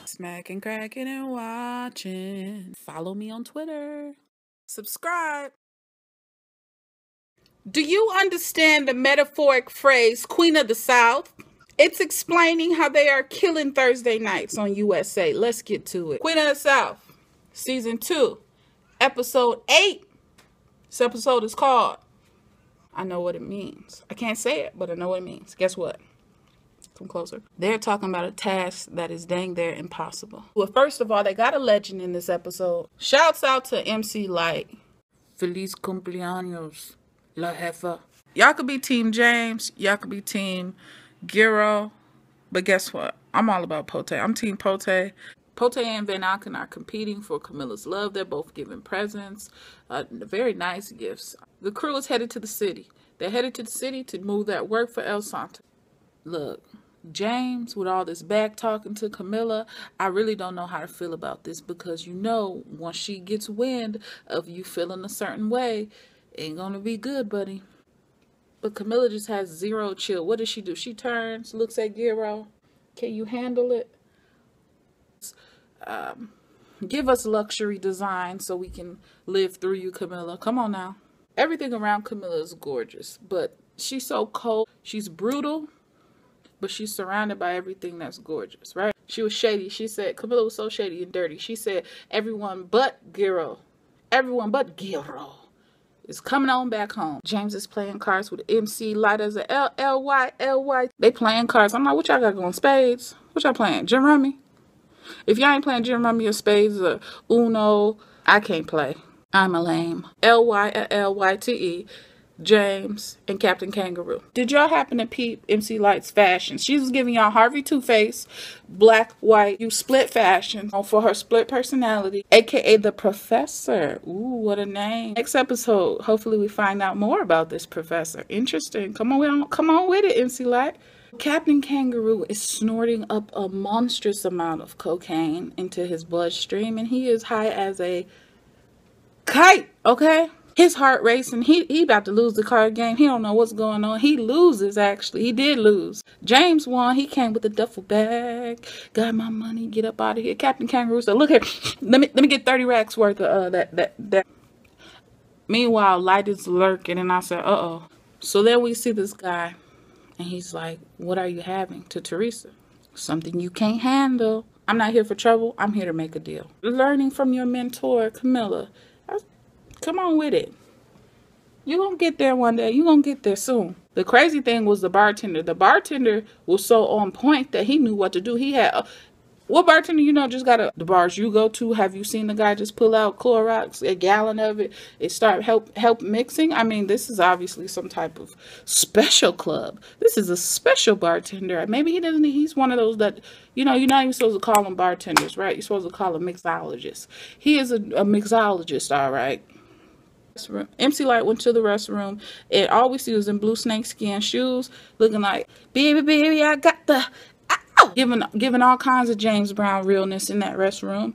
Smacking, cracking, and watching. Follow me on Twitter. Subscribe. Do you understand the metaphoric phrase Queen of the South? It's explaining how they are killing Thursday nights on USA. Let's get to it. Queen of the South, Season 2, Episode 8. This episode is called I Know What It Means. I can't say it, but I know what it means. Guess what? Come closer. They're talking about a task that is dang near impossible. Well, first of all, they got a legend in this episode. Shouts out to MC Lyte. Feliz cumpleaños, la jefa. Y'all could be Team James. Y'all could be Team Giro. But guess what? I'm all about Pote. I'm Team Pote. Pote and Van Auken are competing for Camilla's love. They're both giving presents, very nice gifts. The crew is headed to the city. They're headed to the city to move that work for El Santo. Look, James, with all this back talking to Camilla, I really don't know how to feel about this because once she gets wind of you feeling a certain way, ain't gonna be good, buddy. But Camilla just has zero chill. What does she do? She turns, looks at Giro. Can you handle it? Give us luxury design so we can live through you, Camilla. Come on now. Everything around Camilla is gorgeous, but she's so cold. She's brutal, but she's surrounded by everything that's gorgeous, right? She was shady. She said, Camilla was so shady and dirty. She said, everyone but Giro is coming on back home. James is playing cards with MC Lyte as a L-Y. They playing cards. I'm like, what y'all got going? Spades? What y'all playing? Gin Rummy? If y'all ain't playing Gin Rummy or Spades or Uno, I can't play. I'm a lame. Lyte, James, and Captain Kangaroo. Did y'all happen to peep MC Lyte's fashion? She was giving y'all Harvey Two-Face, black, white, you split fashion for her split personality, aka the Professor. Ooh, what a name. Next episode, hopefully we find out more about this professor. Interesting. Come on with it, MC Lyte. Captain Kangaroo is snorting up a monstrous amount of cocaine into his bloodstream, and he is high as a kite, okay? His heart racing. He about to lose the card game. He don't know what's going on. He loses, actually. He did lose. James won. He came with a duffel bag. Got my money. Get up out of here. Captain Kangaroo said, look here. Let me get 30 racks worth of that. Meanwhile, Lyte is lurking, and I said, uh-oh. So then we see this guy, and he's like, what are you having? To Teresa. Something you can't handle. I'm not here for trouble. I'm here to make a deal. Learning from your mentor, Camilla. Come on with it. You're going to get there one day. You're going to get there soon. The crazy thing was the bartender. The bartender was so on point that he knew what to do. He had... what bartender just got the bars you go to? Have you seen the guy just pull out Clorox, a gallon of it, and start help mixing? I mean, this is obviously some type of special club. This is a special bartender. Maybe he's one of those that, you're not even supposed to call them bartenders, right? You're supposed to call them mixologists. He is a mixologist, all right. MC Lyte went to the restroom, and all we see was in blue snakeskin shoes, looking like, baby, I got the... Giving all kinds of James Brown realness in that restroom.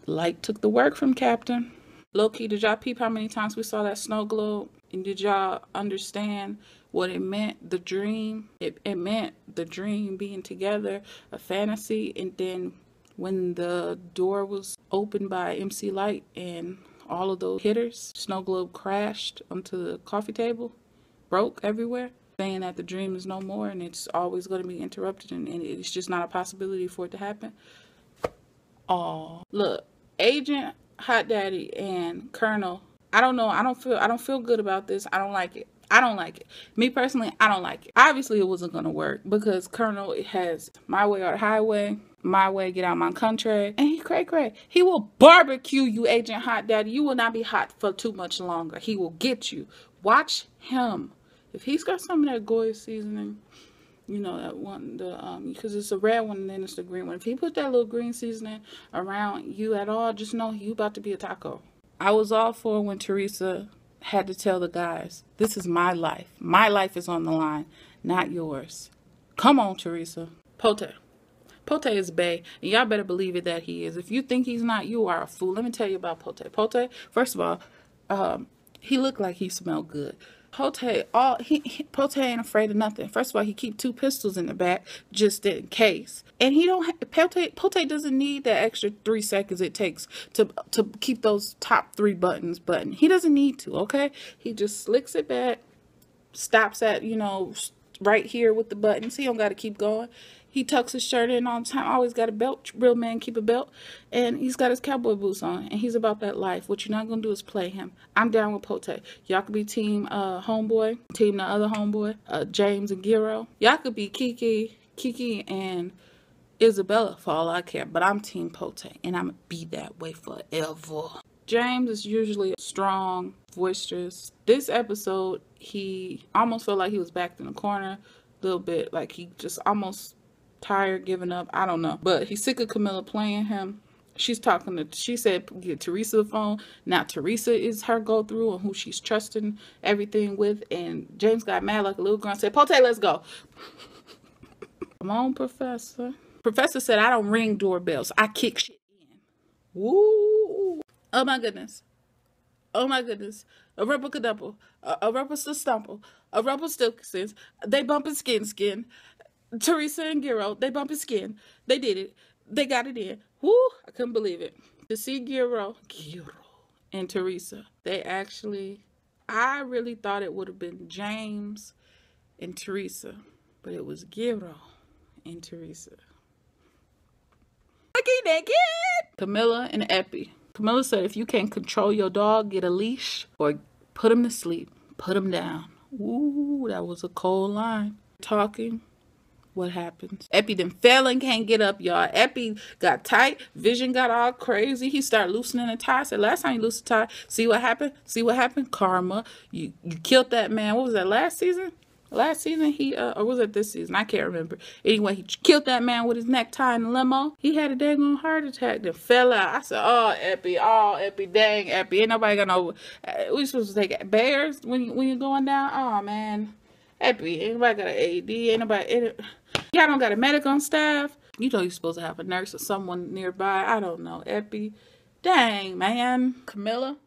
Lyte took the work from Captain. Low-key, did y'all peep how many times we saw that snow globe? And did y'all understand what it meant, the dream? It meant the dream being together, a fantasy. And then when the door was opened by MC Lyte and all of those hitters, snow globe crashed onto the coffee table, broke everywhere, saying that the dream is no more and it's always going to be interrupted and it's just not a possibility for it to happen. Oh, look, Agent, Hot Daddy, and Colonel. I don't know. I don't feel good about this. I don't like it. Me personally, I don't like it. Obviously, it wasn't going to work because Colonel has my way or the highway. My way, get out my country. And he cray. He will barbecue you, Agent Hot Daddy. You will not be hot for too much longer. He will get you. Watch him. If he's got some of that Goya seasoning, that one, because it's a red one and then it's the green one. If he put that little green seasoning around you at all, just know you about to be a taco. I was all for when Teresa had to tell the guys, this is my life. My life is on the line, not yours. Come on, Teresa. Pote is bae, and y'all better believe it that he is. If you think he's not, you are a fool. Let me tell you about Pote. Pote, first of all, he looked like he smelled good. Pote ain't afraid of nothing. First of all, he keep 2 pistols in the back just in case. And he don't Pote doesn't need that extra 3 seconds it takes to keep those top 3 buttons buttoned. He doesn't need to, okay? He just slicks it back, stops at, right here with the buttons. He don't got to keep going. He tucks his shirt in all the time. Always got a belt. Real men keep a belt. And he's got his cowboy boots on. And he's about that life. What you're not going to do is play him. I'm down with Pote. Y'all could be team homeboy. Team the other homeboy. James and Giro. Y'all could be Kiki and Isabella for all I care. But I'm team Pote. And I'm going to be that way forever. James is usually strong, boisterous. This episode, he almost felt like he was backed in the corner a little bit. Like he just almost tired, giving up. I don't know. But he's sick of Camilla playing him. She said, get Teresa the phone. Now Teresa is her go through and who she's trusting everything with. And James got mad like a little girl and said, Pote, let's go. Come on, Professor. Professor said, I don't ring doorbells. I kick shit in. Woo. Oh my goodness. Oh my goodness. A rubber cadumple. A rubber stumple. A rubber stilkins. They bumping skin. Teresa and Giro, they bumping skin. They did it. They got it in. Woo! I couldn't believe it. To see Giro and Teresa, I really thought it would have been James and Teresa, but it was Giro and Teresa. Looky naked! Camilla and Epi. Camilla said, if you can't control your dog, get a leash or put him to sleep. Put him down. Ooh, that was a cold line. Talking. What happens? Epi then fell and can't get up, y'all. Epi got tight. Vision got all crazy. He started loosening the tie. Said, last time you loosened the tie, see what happened? See what happened? Karma. You killed that man. What was that, last season? Last season, or was it this season? I can't remember. Anyway, he killed that man with his necktie in the limo. He had a dang heart attack. Then fell out. I said, oh, Epi, dang, Epi. Ain't nobody got no... we supposed to take bears when you're going down? Oh, man. Epi, ain't nobody got an AED. Ain't nobody... Y'all don't got a medic on staff. You know you're supposed to have a nurse or someone nearby. I don't know. Epi. Dang, man. Camilla,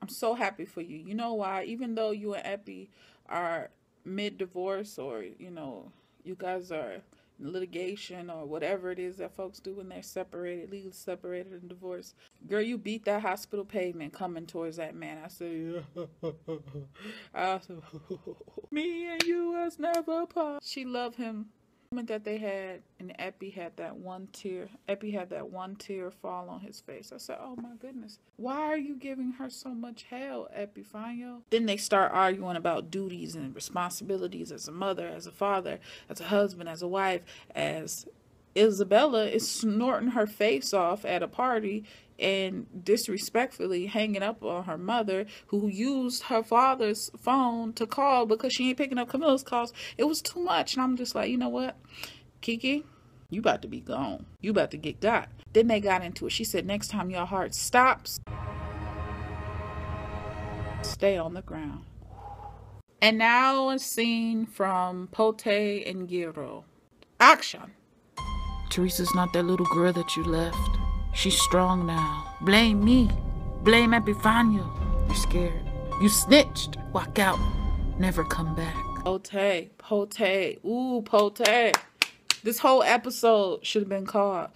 I'm so happy for you. You know why? Even though you and Epi are mid-divorce or, you guys are in litigation or whatever it is that folks do when they're separated, legally separated and divorced. Girl, you beat that hospital pavement coming towards that man. I said, me and you was never apart. She loved him. That they had, and Epi had that one tear fall on his face. I said, oh my goodness, why are you giving her so much hell, Epifanio? Then they start arguing about duties and responsibilities as a mother, as a father, as a husband, as a wife, as Isabella is snorting her face off at a party and disrespectfully hanging up on her mother, who used her father's phone to call because she ain't picking up Camilla's calls. It was too much. And I'm just like, you know what, Kiki, you about to be gone. You about to get got. Then they got into it. She said, next time your heart stops, stay on the ground. And now a scene from Pote and Giro. Action. Teresa's not that little girl that you left. She's strong now. Blame me. Blame Epifanio. You're scared. You snitched. Walk out. Never come back. Pote. Ooh, Pote. This whole episode should have been called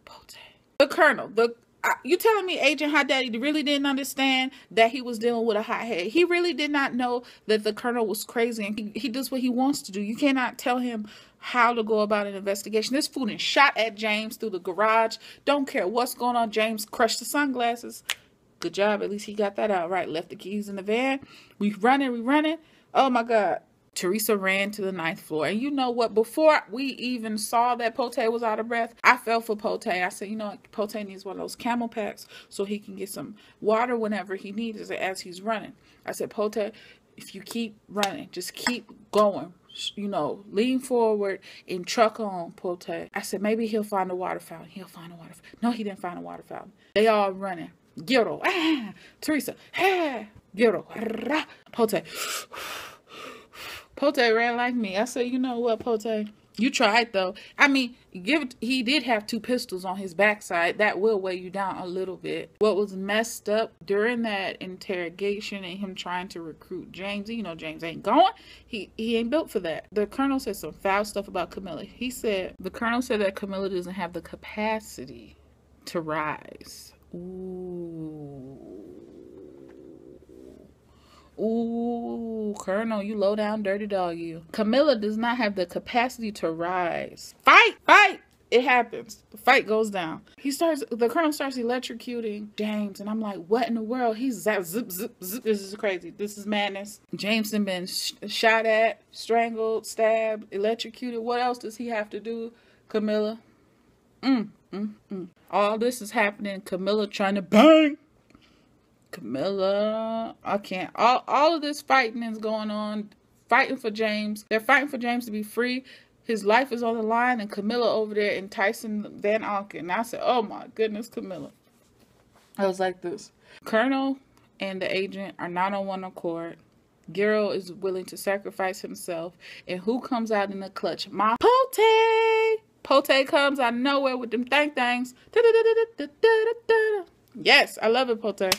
Pote. The Colonel. You telling me Agent Hot Daddy really didn't understand that he was dealing with a hothead? He really did not know that the Colonel was crazy and he does what he wants to do. You cannot tell him how to go about an investigation. This fool and shot at James through the garage. Don't care what's going on. James crushed the sunglasses. Good job. At least he got that out right. Left the keys in the van. We running. Oh my God. Teresa ran to the 9th floor. And you know what? Before we even saw that Pote was out of breath, I fell for Pote. I said, you know what? Pote needs one of those camel packs so he can get some water whenever he needs it as he's running. I said, Pote, if you keep running, just keep going. Lean forward and truck on, Pote. I said, maybe he'll find a water fountain. No, he didn't find a water fountain. They all running. Giro, Teresa, Giro, Pote. Pote ran like me. I said, you know what, Pote? You tried though. I mean, he did have 2 pistols on his backside. That will weigh you down a little bit. What was messed up during that interrogation and him trying to recruit James, you know James ain't going. He ain't built for that. The colonel said some foul stuff about Camilla. The colonel said that Camilla doesn't have the capacity to rise. Ooh, Colonel, you low down dirty dog, you. Camilla does not have the capacity to rise. Fight! It happens. The fight goes down. The colonel starts electrocuting James, and I'm like, what in the world? He's zip, zip, zip. This is crazy. This is madness. James has been shot at, strangled, stabbed, electrocuted. What else does he have to do, Camilla? All this is happening. Camilla trying to bang. Camilla, I can't. All of this fighting is going on. Fighting for James. They're fighting for James to be free. His life is on the line, and Camilla over there enticing Van Auken. And I said, oh my goodness, Camilla. I was like this. Colonel and the agent are not on one accord. Gero is willing to sacrifice himself. And who comes out in the clutch? My Pote! Pote comes out of nowhere with them things. Yes, I love it, Pote.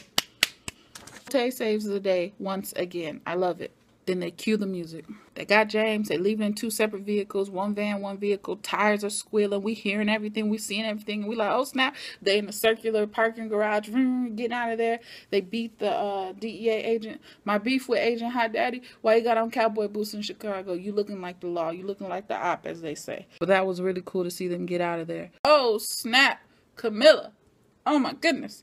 Pote saves the day once again. I love it. Then they cue the music. They got James. They leave in 2 separate vehicles. One van, one vehicle. Tires are squealing. We hearing everything. We seeing everything. And we like, oh snap. They in the circular parking garage. Getting out of there. They beat the DEA agent. My beef with Agent Hot Daddy. Why you got on cowboy boots in Chicago? You looking like the law. You looking like the op, as they say. But that was really cool to see them get out of there. Oh snap. Camilla. Oh my goodness.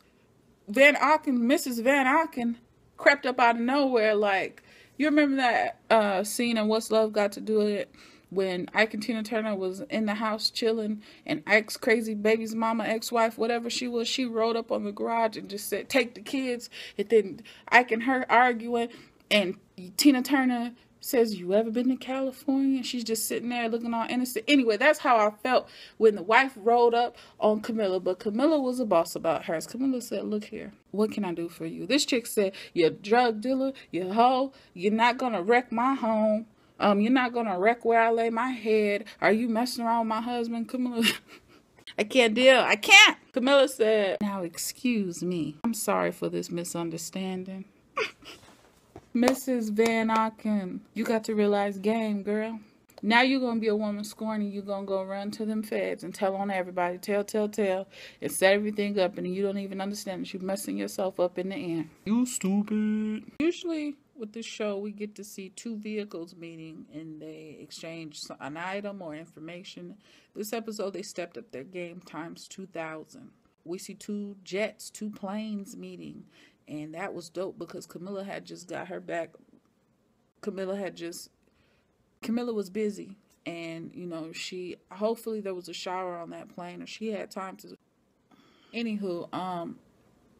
Van Auken, Mrs. Van Auken, crept up out of nowhere. Like, you remember that scene in What's Love Got to Do It when Ike and Tina Turner was in the house chilling, and Ike's crazy baby's mama, ex-wife, whatever she was, she rolled up on the garage and just said, take the kids. And then Ike and her arguing, and Tina Turner says, you ever been to California? And she's just sitting there looking all innocent. Anyway, that's how I felt when the wife rolled up on Camilla. But Camilla was a boss about hers. Camilla said, look here, what can I do for you? This chick said, you're a drug dealer, you're a hoe, you're not going to wreck my home. You're not going to wreck where I lay my head. Are you messing around with my husband? Camilla, I can't deal. I can't. Camilla said, now excuse me. I'm sorry for this misunderstanding. Mrs. Van Auken, you got to realize game, girl. Now you're going to be a woman scorned, and you're going to go run to them feds and tell on everybody. Tell, and set everything up, and you don't even understand that you're messing yourself up in the end. You stupid. Usually with this show, we get to see 2 vehicles meeting, and they exchange an item or information. This episode, they stepped up their game times 2,000. We see 2 jets, 2 planes meeting. And that was dope because Camilla had just got her back. Camilla was busy. And, you know, hopefully there was a shower on that plane, or she had time to. Anywho,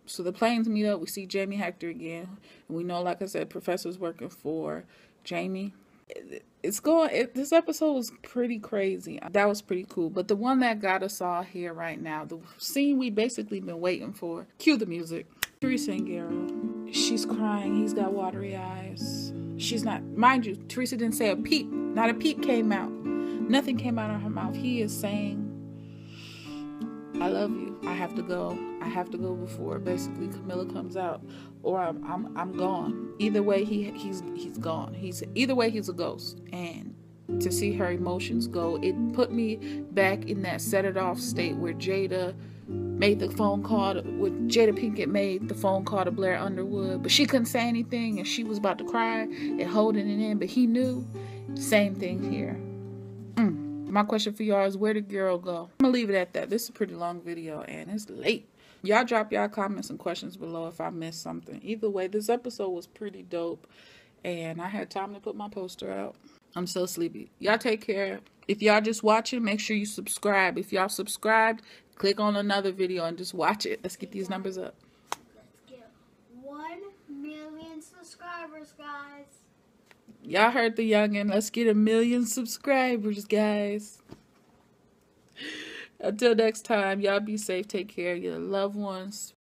so the planes meet up. We see Jamie Hector again. And we know, like I said, Professor's working for Jamie. This episode was pretty crazy. That was pretty cool. But the one that got us all here right now, the scene we basically been waiting for. Cue the music. Teresa and Gero. She's crying. He's got watery eyes. She's not, mind you, Teresa didn't say a peep. Not a peep came out. Nothing came out of her mouth. He is saying, I love you. I have to go. I have to go before basically Camilla comes out, or I'm gone. Either way, he's gone. Either way, he's a ghost. And to see her emotions go, it put me back in that set it off state where Jada made the phone call with Jada Pinkett made the phone call to Blair Underwood, but she couldn't say anything and she was about to cry and holding it in, but he knew. Same thing here. My question for y'all is, where did Gero go? I'm gonna leave it at that. This is a pretty long video and it's late. Y'all drop y'all comments and questions below if I missed something. Either way, this episode was pretty dope and I had time to put my poster out. I'm so sleepy. Y'all take care. If y'all just watching, make sure you subscribe. If y'all subscribed, click on another video and just watch it. Let's get these numbers up. Let's get 1 million subscribers, guys. Y'all heard the youngin'. Let's get 1 million subscribers, guys. Until next time, y'all be safe. Take care of your loved ones.